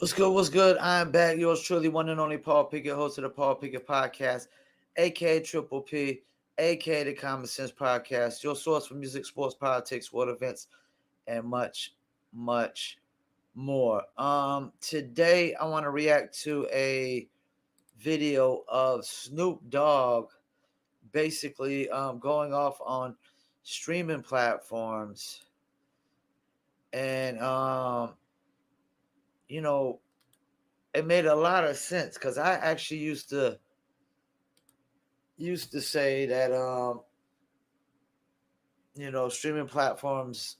What's good? What's good? I'm back. Yours truly, one and only Paul Pickett, host of the Paul Pickett Podcast, aka Triple P, aka the Common Sense Podcast, your source for music, sports, politics, world events, and much, much more. Today I want to react to a video of Snoop Dogg basically going off on streaming platforms and you know it made a lot of sense because I actually used to say that streaming platforms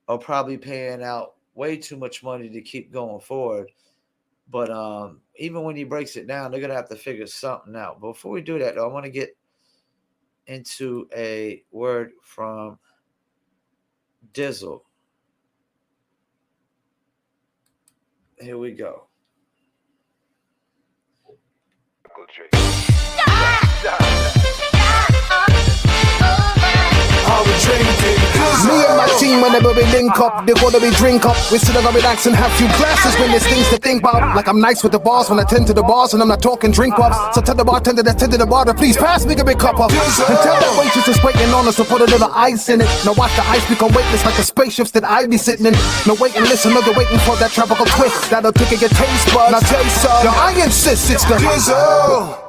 are probably paying out way too much money to keep going forward. But even when he breaks it down, they're gonna have to figure something out. But before we do that, though, I want to get into a word from Dizzle. Here we go. Me and my team, whenever we link up, they gotta be drink up. We sit down, relax and have few glasses when there's things to think about. Like I'm nice with the boss when I tend to the bars and I'm not talking drink ups. So tell the bartender that tend to the bar to please pass me a big cup up. And tell that waitress is waiting on us to put a little ice in it. Now watch the ice become weightless like the spaceships that I be sitting in. Now wait and listen, no, they're waiting for that tropical twist that'll tickle your taste buds. Now taste some. Yo, I insist it's the Dizzle.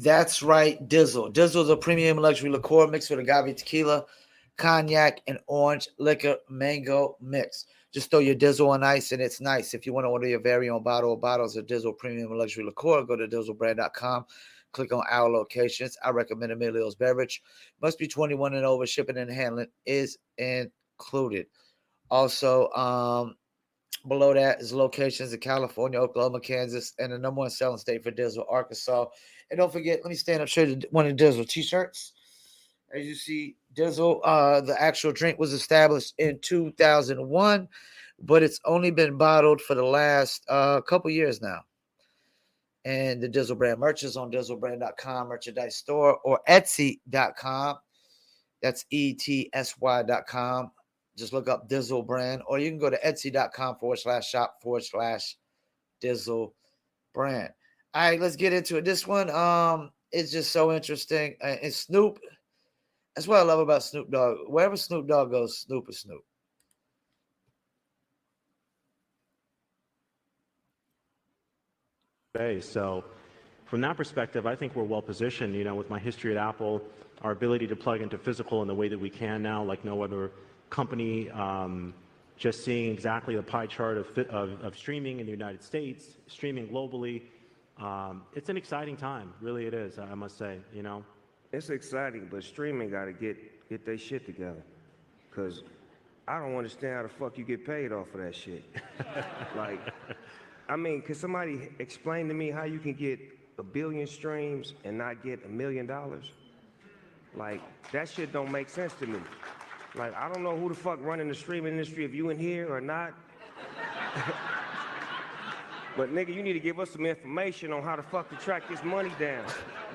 That's right, Dizzle. Dizzle is a premium luxury liqueur mixed with agave tequila, cognac, and orange liquor mango mix. Just throw your Dizzle on ice and it's nice. If you want to order your very own bottle or bottles of Dizzle premium luxury liqueur, go to dizzlebrand.com. Click on our locations. I recommend Emilio's Beverage. Must be 21 and over. Shipping and handling is included. Also, below that is locations in California, Oklahoma, Kansas, and the number one selling state for Dizzle, Arkansas. And don't forget, let me stand up, show you one of the Dizzle t-shirts. As you see, Dizzle, the actual drink was established in 2001, but it's only been bottled for the last couple years now. And the Dizzle brand merch is on dizzlebrand.com, merchandise store, or Etsy.com. That's ETSY.com. Just look up Dizzle brand, or you can go to Etsy.com/shop/Dizzle brand. All right, let's get into it. This one is just so interesting. And Snoop, that's what I love about Snoop Dogg. Wherever Snoop Dogg goes, Snoop is Snoop. So from that perspective, I think we're well positioned, with my history at Apple, our ability to plug into physical in the way that we can now, like no other company, just seeing exactly the pie chart of streaming in the United States, streaming globally. It's an exciting time, really it is, I must say, It's exciting, but streaming got to get their shit together. Because I don't understand how the fuck you get paid off of that shit. Can somebody explain to me how you can get 1 billion streams and not get $1 million? That shit don't make sense to me. I don't know who the fuck running the streaming industry, if you in here or not. But nigga, you need to give us some information on how the fuck to track this money down.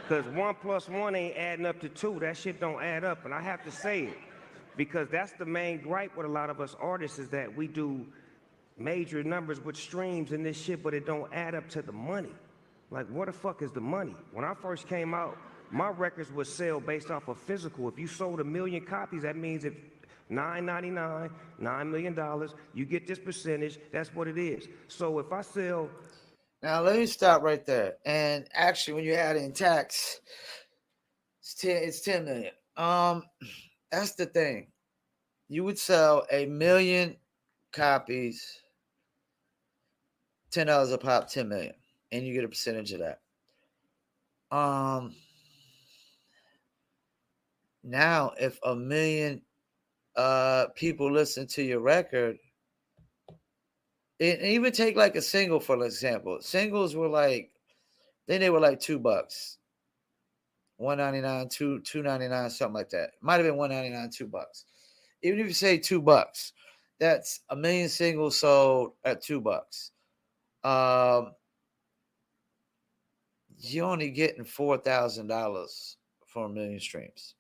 Because 1 + 1 ain't adding up to 2. That shit don't add up, and I have to say it. Because that's the main gripe with a lot of us artists is that we do major numbers with streams and this shit, but it don't add up to the money. Where the fuck is the money? When I first came out, my records would sell based off of physical. If you sold 1 million copies, that means if $9.99, $9 million, you get this percentage, that's what it is. So if I sell... Now, let me stop right there. And actually, when you add in tax, it's 10 million. That's the thing. You would sell 1 million copies, $10 a pop, 10 million, and you get a percentage of that. Now, if 1 million people listen to your record, and even take like a single for example. Singles were then they were like $2, $1.99, $2.99, something like that. Might have been $1.99, $2. Even if you say $2, that's 1 million singles sold at $2. You're only getting $4,000 for 1 million streams.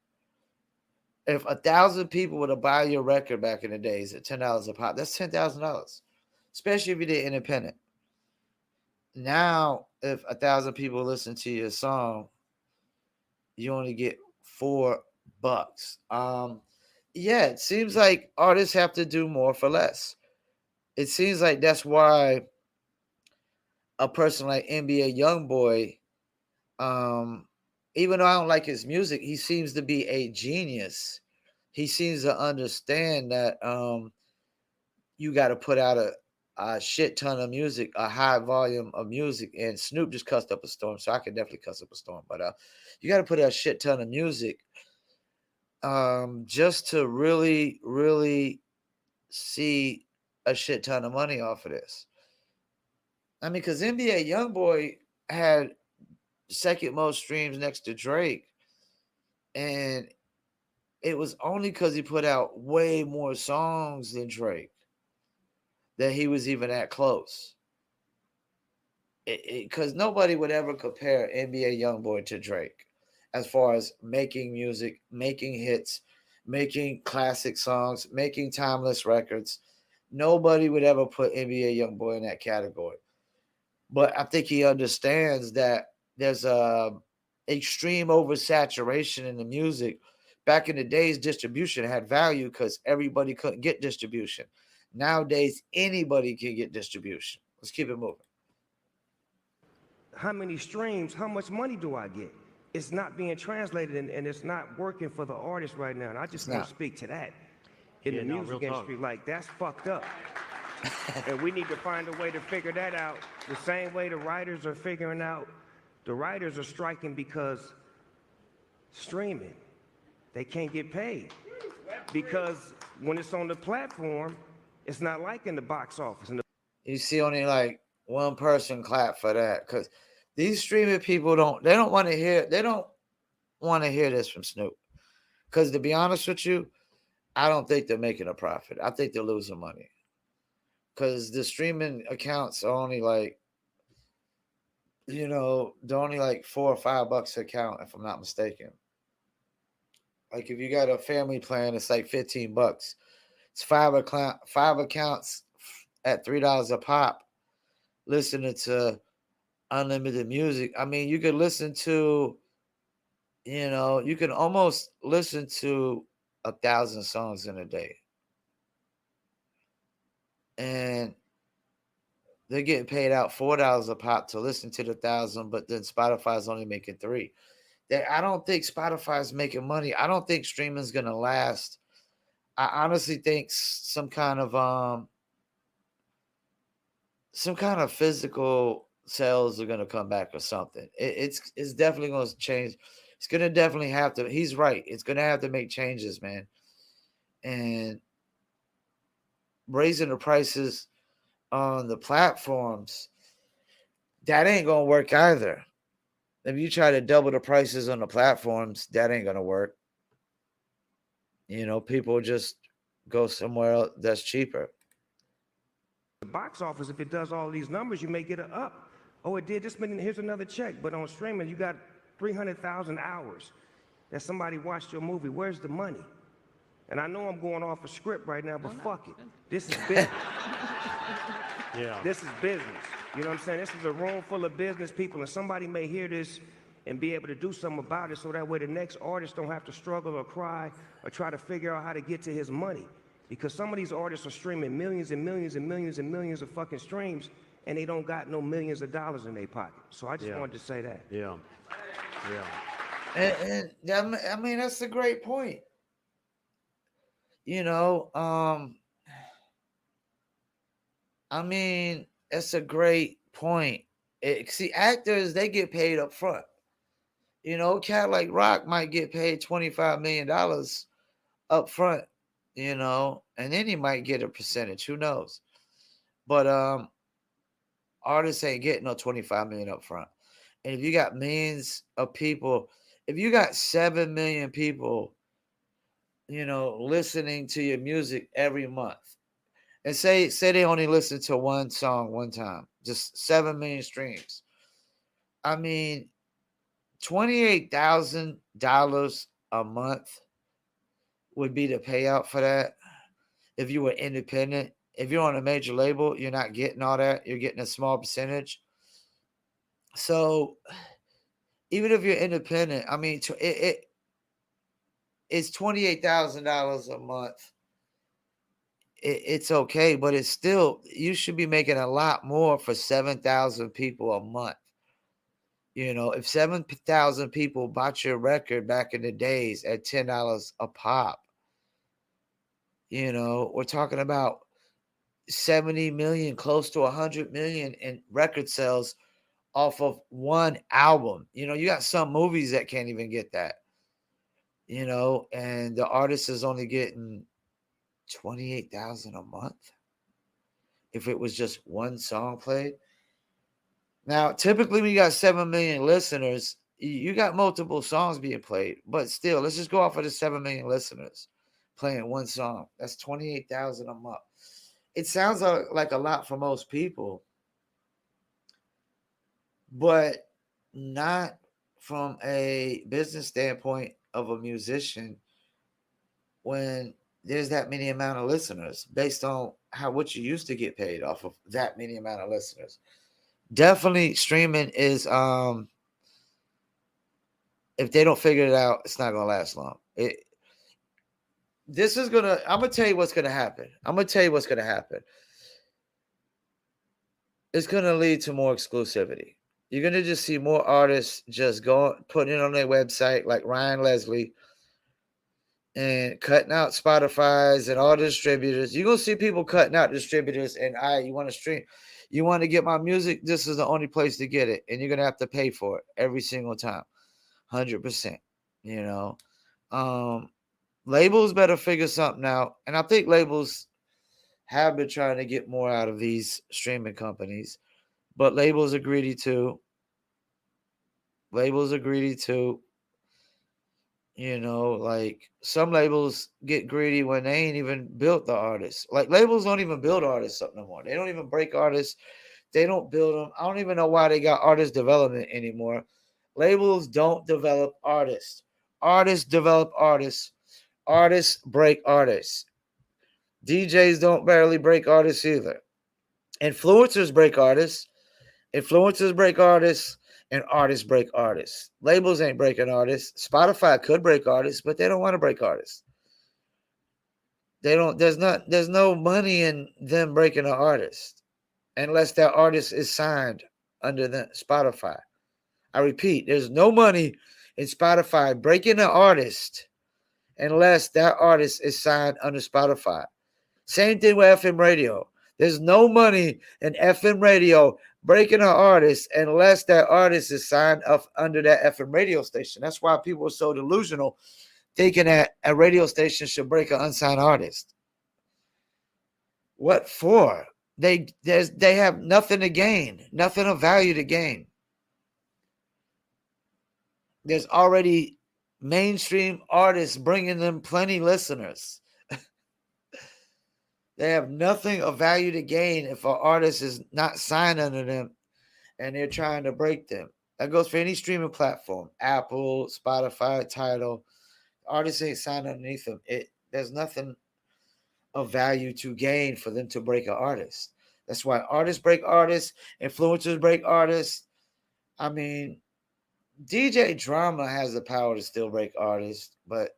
If 1,000 people were to buy your record back in the days at $10 a pop, that's $10,000, especially if you did independent. Now, if 1,000 people listen to your song, you only get $4. Yeah, it seems like artists have to do more for less. It seems like that's why a person like NBA YoungBoy, even though I don't like his music, he seems to be a genius. He seems to understand that you got to put out a shit ton of music, a high volume of music. And Snoop just cussed up a storm, so I can definitely cuss up a storm. But you got to put out a shit ton of music just to really, really see a shit ton of money off of this. I mean, because NBA YoungBoy had second most streams next to Drake, and it was only because he put out way more songs than Drake that he was even that close. Because nobody would ever compare NBA YoungBoy to Drake as far as making music, making hits, making classic songs, making timeless records. Nobody would ever put NBA YoungBoy in that category. But I think he understands that there's a extreme oversaturation in the music. Back in the days, distribution had value because everybody couldn't get distribution. Nowadays, anybody can get distribution. Let's keep it moving. How many streams, how much money do I get? It's not being translated and it's not working for the artist right now. And I just want to speak to that in the music industry. Like, that's fucked up. And we need to find a way to figure that out. The same way the writers are figuring out, the writers are striking because streaming, they can't get paid. Because when it's on the platform, it's not like in the box office. You see only like one person clap for that, because these streaming people don't want to hear this from Snoop. Because to be honest with you, I don't think they're making a profit. I think they're losing money. Because the streaming accounts are only like, they're only like $4 or $5 an account, if I'm not mistaken. Like if you got a family plan, it's like $15. It's five accounts at $3 a pop, listening to unlimited music. I mean, you could listen to, you can almost listen to 1,000 songs in a day. And they're getting paid out $4 a pop to listen to the 1,000, but then Spotify's only making $3. I don't think Spotify's making money. I don't think streaming's gonna last. I honestly think some kind of physical sales are gonna come back or something. It's definitely gonna change. It's gonna definitely have to. He's right. It's gonna have to make changes, man. And raising the prices on the platforms, that ain't gonna work either. If you try to double the prices on the platforms, that ain't gonna work. People just go somewhere that's cheaper. The box office, if it does all these numbers, you may get an up. Oh, it did this many, here's another check. But on streaming, you got 300,000 hours that somebody watched your movie. Where's the money? And I know I'm going off a script right now, but fuck it. This is business. Yeah. This is business. You know what I'm saying? This is a room full of business people, and somebody may hear this and be able to do something about it so that way the next artist don't have to struggle or cry or try to figure out how to get to his money. Because some of these artists are streaming millions and millions and millions and millions of fucking streams, and they don't got no millions of dollars in their pocket. So I just wanted to say that. Yeah. And I mean, that's a great point. I mean, it's a great point. See, actors, they get paid up front. A cat like Rock might get paid $25 million up front, and then he might get a percentage. Who knows? But artists ain't getting no $25 million up front. And if you got millions of people, if you got 7 million people, listening to your music every month, and say they only listen to one song one time, just 7 million streams. I mean, $28,000 a month would be the payout for that. If you were independent, if you're on a major label, you're not getting all that. You're getting a small percentage. So even if you're independent, I mean, it's $28,000 a month. It's okay, but it's still, you should be making a lot more for 7,000 people a month. You know, if 7,000 people bought your record back in the days at $10 a pop, you know, we're talking about 70 million, close to 100 million in record sales off of one album. You know, you got some movies that can't even get that, you know, and the artist is only getting 28,000 a month if it was just one song played. Now, typically when you got 7 million listeners, you got multiple songs being played, but still, let's just go off of the 7 million listeners playing one song. That's 28,000 a month. It sounds like a lot for most people, but not from a business standpoint of a musician when there's that many amount of listeners based on what you used to get paid off of that many amount of listeners. Definitely streaming is if they don't figure it out, it's not gonna last long. I'm gonna tell you what's gonna happen. It's gonna lead to more exclusivity. You're gonna just see more artists just putting it on their website, like Ryan Leslie, and cutting out Spotify's and all the distributors. You're gonna see people cutting out distributors, and you want to stream, you want to get my music, this is the only place to get it, and you're gonna have to pay for it every single time. 100%. You know, labels better figure something out, and I think labels have been trying to get more out of these streaming companies, but labels are greedy too. You know, like some labels get greedy when they ain't even built the artists. Like labels don't even build artists up no more. They don't even break artists. They don't build them. I don't even know why they got artist development anymore. Labels don't develop artists. Artists develop artists. Artists break artists. DJs don't barely break artists either. Influencers break artists. Influencers break artists. And artists break artists. Labels ain't breaking artists. Spotify could break artists, but they don't want to break artists. They don't. There's no money in them breaking an artist unless that artist is signed under the Spotify. I repeat, there's no money in Spotify breaking an artist unless that artist is signed under Spotify. Same thing with FM radio. There's no money in FM radio breaking an artist unless that artist is signed up under that FM radio station. That's why people are so delusional, thinking that a radio station should break an unsigned artist. What for? They have nothing to gain, nothing of value to gain. There's already mainstream artists bringing them plenty listeners. They have nothing of value to gain if an artist is not signed under them and they're trying to break them. That goes for any streaming platform. Apple, Spotify, Tidal. Artists ain't signed underneath them. There's nothing of value to gain for them to break an artist. That's why artists break artists, influencers break artists. I mean, DJ Drama has the power to still break artists, but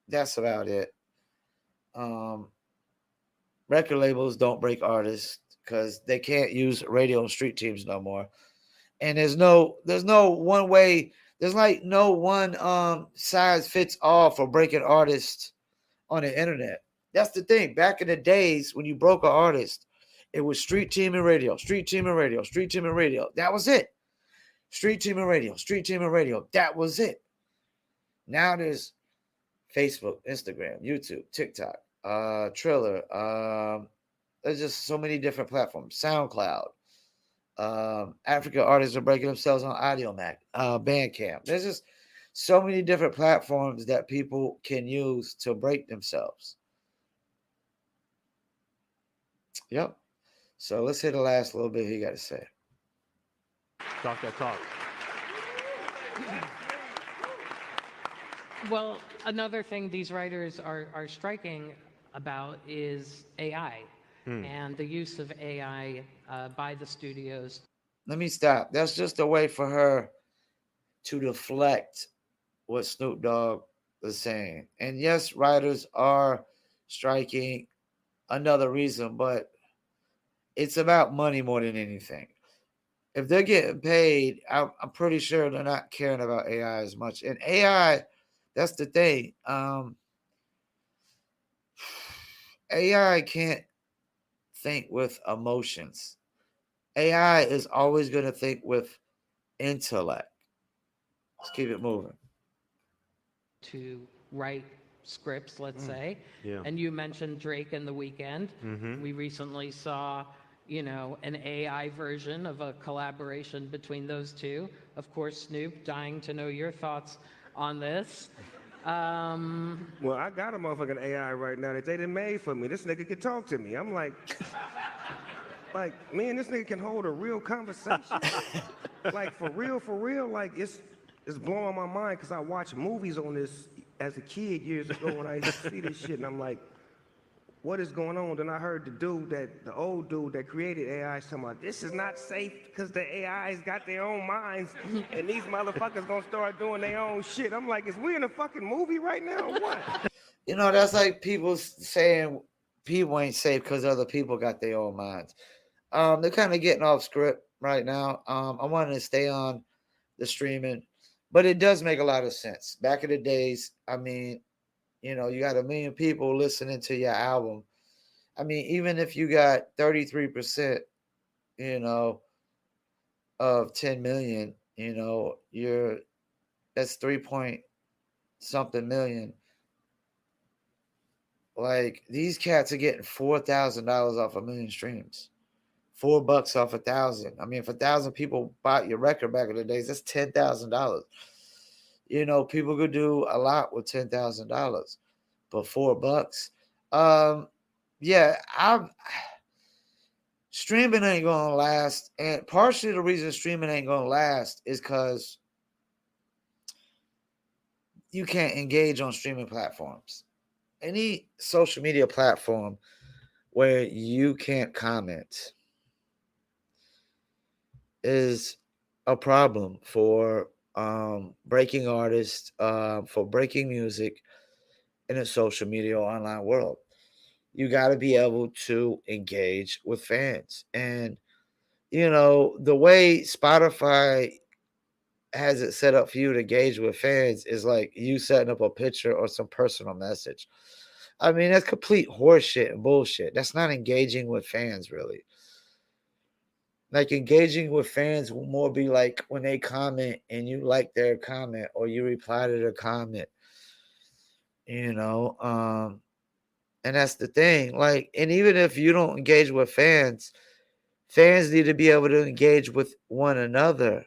that's about it. Record labels don't break artists because they can't use radio and street teams no more. And there's no one way. There's like no one size fits all for breaking artists on the internet. That's the thing. Back in the days when you broke an artist, it was street team and radio, street team and radio, street team and radio. That was it. Street team and radio, street team and radio. That was it. Now there's Facebook, Instagram, YouTube, TikTok, Triller. There's just so many different platforms. SoundCloud. African artists are breaking themselves on AudioMac, Bandcamp. There's just so many different platforms that people can use to break themselves. Yep. So let's hear the last little bit he got to say. Talk that talk. Well, another thing these writers are striking about is AI and the use of AI by the studios. Let me stop. That's just a way for her to deflect what Snoop Dogg is saying. And yes, writers are striking, another reason, but it's about money more than anything. If they're getting paid, I'm pretty sure they're not caring about AI as much. And AI, that's the thing. AI can't think with emotions. AI is always going to think with intellect. Let's keep it moving. To write scripts, let's say. Yeah. And you mentioned Drake and The Weeknd. We recently saw, an AI version of a collaboration between those two. Of course, Snoop, dying to know your thoughts on this. Well, I got a motherfucking AI right now that they done made for me. This nigga can talk to me. I'm like, man, this nigga can hold a real conversation. Like for real. Like it's blowing my mind because I watched movies on this as a kid years ago when I used to see this shit, and I'm like, what is going on? Then I heard the old dude that created AI talking about this is not safe because the AIs got their own minds and these motherfuckers gonna start doing their own shit. I'm like, is we in a fucking movie right now or what? That's like people saying people ain't safe because other people got their own minds. They're kind of getting off script right now. I wanted to stay on the streaming, but it does make a lot of sense. Back in the days, I mean, you got 1 million people listening to your album. I mean, even if you got 33%, of 10 million, that's 3 point something million. Like these cats are getting $4,000 off 1 million streams. $4 off 1,000. I mean, if 1,000 people bought your record back in the days, that's $10,000. People could do a lot with $10,000, but $4. Yeah, I'm streaming ain't gonna last, and partially the reason streaming ain't gonna last is because you can't engage on streaming platforms. Any social media platform where you can't comment is a problem for breaking artists, for breaking music in a social media or online world. You got to be able to engage with fans. And, the way Spotify has it set up for you to engage with fans is like you setting up a picture or some personal message. I mean, that's complete horseshit and bullshit. That's not engaging with fans, really. Like engaging with fans will more be like when they comment and you like their comment or you reply to their comment, you know. And that's the thing. Like, and even if you don't engage with fans, fans need to be able to engage with one another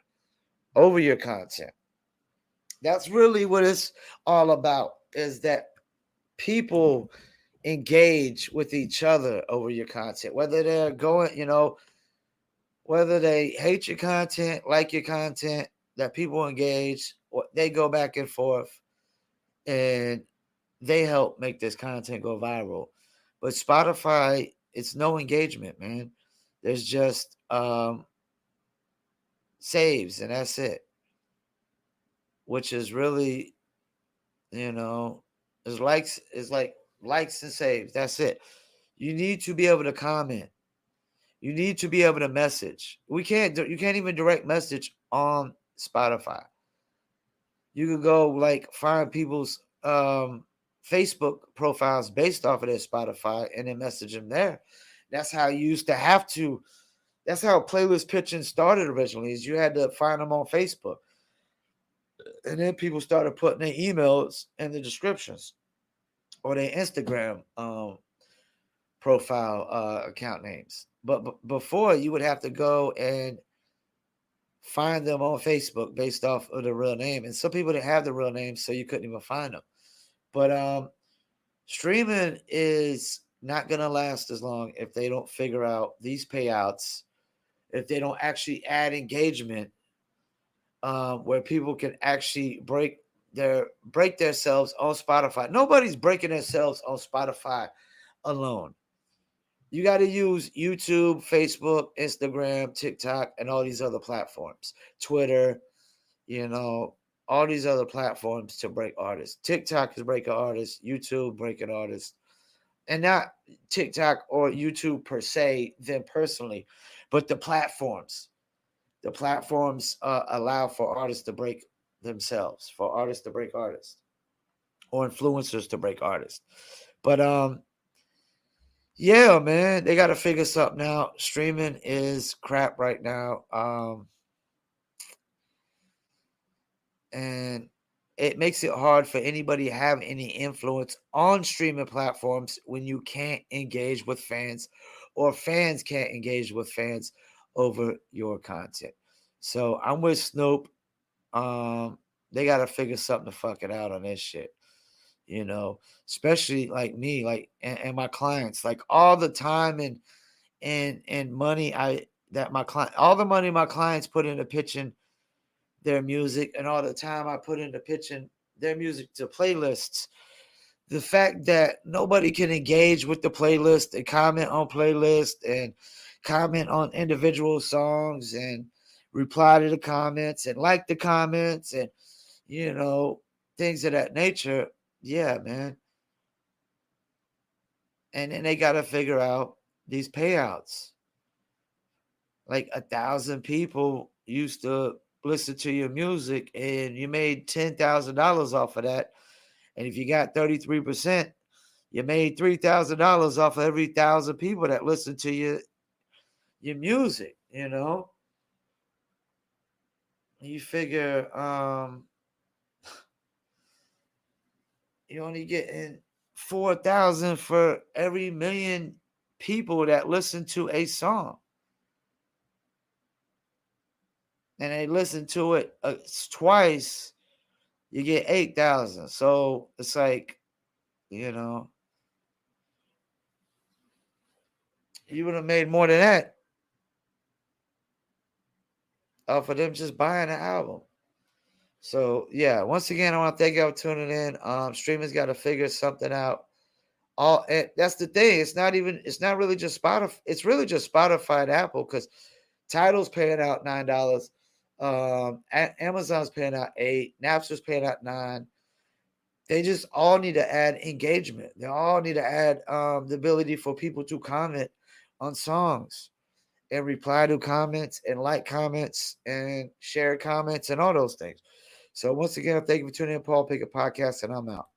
over your content. That's really what it's all about, is that people engage with each other over your content, whether they're going, whether they hate your content, like your content, that people engage, or they go back and forth and they help make this content go viral. But Spotify, it's no engagement, man. There's just saves and that's it. Which is really, is like likes and saves. That's it. You need to be able to comment. You need to be able to message. You can't even direct message on Spotify. You could go like find people's Facebook profiles based off of their Spotify and then message them there. That's how you used to have to. That's how playlist pitching started originally. Is you had to find them on Facebook, and then people started putting their emails in the descriptions or their Instagram profile account names. But before, you would have to go and find them on Facebook based off of the real name. And some people didn't have the real name, so you couldn't even find them. But streaming is not going to last as long if they don't figure out these payouts, if they don't actually add engagement where people can actually break themselves on Spotify. Nobody's breaking themselves on Spotify alone. You got to use YouTube, Facebook, Instagram, TikTok, and all these other platforms. Twitter, all these other platforms to break artists. TikTok is breaking artists, YouTube breaking artists. And not TikTok or YouTube per se, them personally, but the platforms. The platforms allow for artists to break themselves, for artists to break artists, or influencers to break artists. But yeah, man, they got to figure something out. Streaming is crap right now. And it makes it hard for anybody to have any influence on streaming platforms when you can't engage with fans, or fans can't engage with fans over your content. So I'm with Snoop. They got to figure something to fuck it out on this shit. Especially like me, like and my clients, like all the time and money all the money my clients put into pitching their music, and all the time I put into pitching their music to playlists. The fact that nobody can engage with the playlist and comment on playlist and comment on individual songs and reply to the comments and like the comments and things of that nature. Yeah, man. And then they got to figure out these payouts. Like 1,000 people used to listen to your music and you made $10,000 off of that. And if you got 33%, you made $3,000 off of every 1,000 people that listen to your music, You figure you're only getting 4,000 for every million people that listen to a song. And they listen to it twice, you get 8,000. So it's like, you would have made more than that for them just buying the album. So yeah, once again, I want to thank y'all for tuning in. Streamers got to figure something out. And that's the thing. It's not really just Spotify. It's really just Spotify and Apple, because Tidal's paying out $9. Amazon's paying out $8. Napster's paying out $9. They just all need to add engagement. They all need to add the ability for people to comment on songs and reply to comments and like comments and share comments and all those things. So once again, thank you for tuning in, Paul Pickett Podcast, and I'm out.